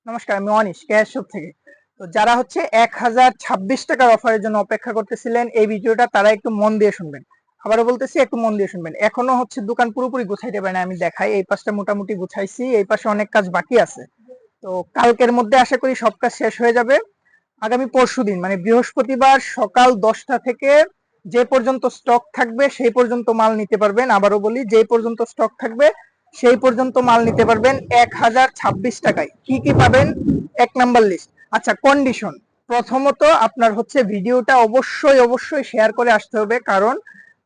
নমস্কার, আমি anise cash shop থেকে। তো যারা হচ্ছে 1026 টাকার অফারের জন্য অপেক্ষা করতেছিলেন এই ভিডিওটা, তারা একটু মন দিয়ে শুনবেন। আবারও বলতেছি, একটু মন দিয়ে শুনবেন। এখনো হচ্ছে দোকান পুরোপুরি গুছাইতে পারে না, আমি দেখাই। এই পাশটা মোটামুটি গুছাইছি, এই পাশে অনেক কাজ বাকি আছে। তো কালকের মধ্যে আশা করি সব কাজ শেষ হয়ে যাবে। আগামী পরশুদিন মানে বৃহস্পতিবার সকাল 10টা থেকে যে পর্যন্ত স্টক থাকবে সেই পর্যন্ত মাল নিতে পারবেন। আবারও বলি, যে পর্যন্ত স্টক থাকবে সেই পর্যন্ত মাল নিতে পারবেন 1026 টাকায়। কি কি পাবেন? এক নাম্বার লিস্ট। আচ্ছা, কন্ডিশন। প্রথমত আপনার হচ্ছে ভিডিওটা অবশ্যই অবশ্যই শেয়ার করে আসতে হবে, কারণ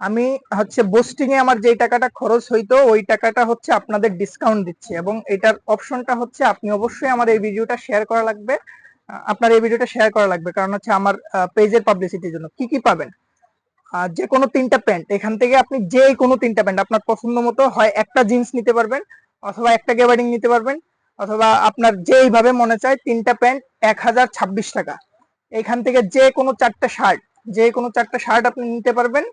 আমি হচ্ছে বোস্টিং এ আমার যে টাকাটা খরচ হইতো ওই টাকাটা হচ্ছে আপনাদের ডিসকাউন্ট দিচ্ছি, এবং এটার অপশনটা হচ্ছে আপনি অবশ্যই আমার এই ভিডিওটা শেয়ার করা লাগবে। আপনার এই ভিডিওটা শেয়ার করা লাগবে, কারণ হচ্ছে আমার পেজের পাবলিসিটির জন্য। কি কি পাবেন? যে কোনো তিনটা প্যান্ট, এখান থেকে আপনি যে কোনো তিনটা প্যান্ট আপনার পছন্দ মতো, হয় একটা জিন্স নিতে পারবেন, অথবা একটা গ্যাবার্ডিং নিতে পারবেন, অথবা আপনার যেইভাবে মনে চায় তিনটা প্যান্ট 1026 টাকা। এখান থেকে যে কোনো চারটা শার্ট, যে কোনো চারটা শার্ট আপনি নিতে পারবেন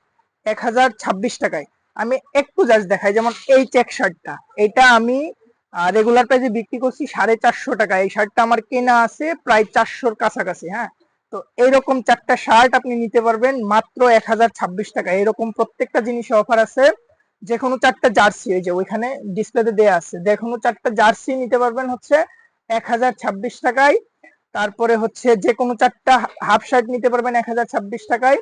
1026 টাকায়। আমি একটু জাস্ট দেখাই, যেমন এই চেক শার্টটা, এটা আমি রেগুলার প্রাইসে বিক্রি করছি 450 টাকা। এই শার্টটা আমার কেনা আছে প্রায় 400-র কাছাকাছি। হ্যাঁ, তো এইরকম চারটা শার্ট আপনি নিতে পারবেন মাত্র 1026 টাকা। এরকম প্রত্যেকটা জিনিসে অফার আছে। যে কোনো চারটা জার্সি, এই যে ওইখানে ডিসপ্লেতে দেয়া আছে, যে কোনো চারটা জার্সি নিতে পারবেন হচ্ছে 1026 টাকায়। তারপরে হচ্ছে যে কোনো চারটা হাফ শার্ট নিতে পারবেন 1026 টাকায়।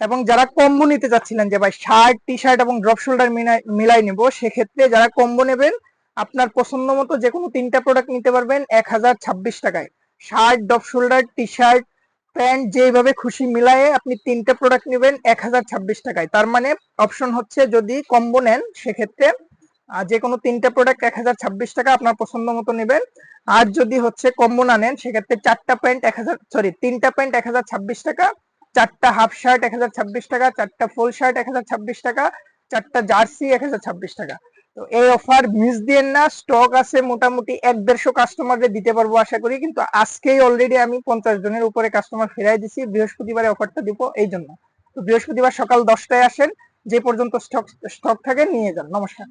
এবং যারা কম্বো নিতে চাচ্ছিলেন যে ভাই শার্ট টি শার্ট এবং ড্রপ শোল্ডার মিলাই নেবো, সেক্ষেত্রে যারা কম্বো নেবেন আপনার পছন্দ মতো যে কোনো তিনটা প্রোডাক্ট নিতে পারবেন 1026 টাকায়। Shirt, drop shoulder, T shirt, pant যেভাবে খুশি মিলায়ে আপনি তিনটা প্রোডাক্ট নেবেন 1026 টাকায়। তার মানে অপশন হচ্ছে, যদি কম্বো নেন সেক্ষেত্রে যে কোনো তিনটা প্রোডাক্ট 1026 টাকা আপনার পছন্দ মতো নেবেন। আর যদি হচ্ছে কম্বো না নেন, সেক্ষেত্রে চারটা প্যান্ট তিনটা প্যান্ট 1026 টাকা, চারটা হাফ শার্ট 1026 টাকা, চারটা ফুল শার্ট 1026 টাকা, চারটা জার্সি 1026 টাকা। তো এই অফার মিস দিয়েন না। স্টক আছে মোটামুটি 150 কাস্টমারদের দিতে পারবো আশা করি, কিন্তু আজকেই অলরেডি আমি 50 জনের উপরে কাস্টমার ফেরাই দিছি। বৃহস্পতিবারে অফারটা দিব এই জন্য। তো বৃহস্পতিবার সকাল 10টায় আসেন, যে পর্যন্ত স্টক স্টক থাকে নিয়ে যান। নমস্কার।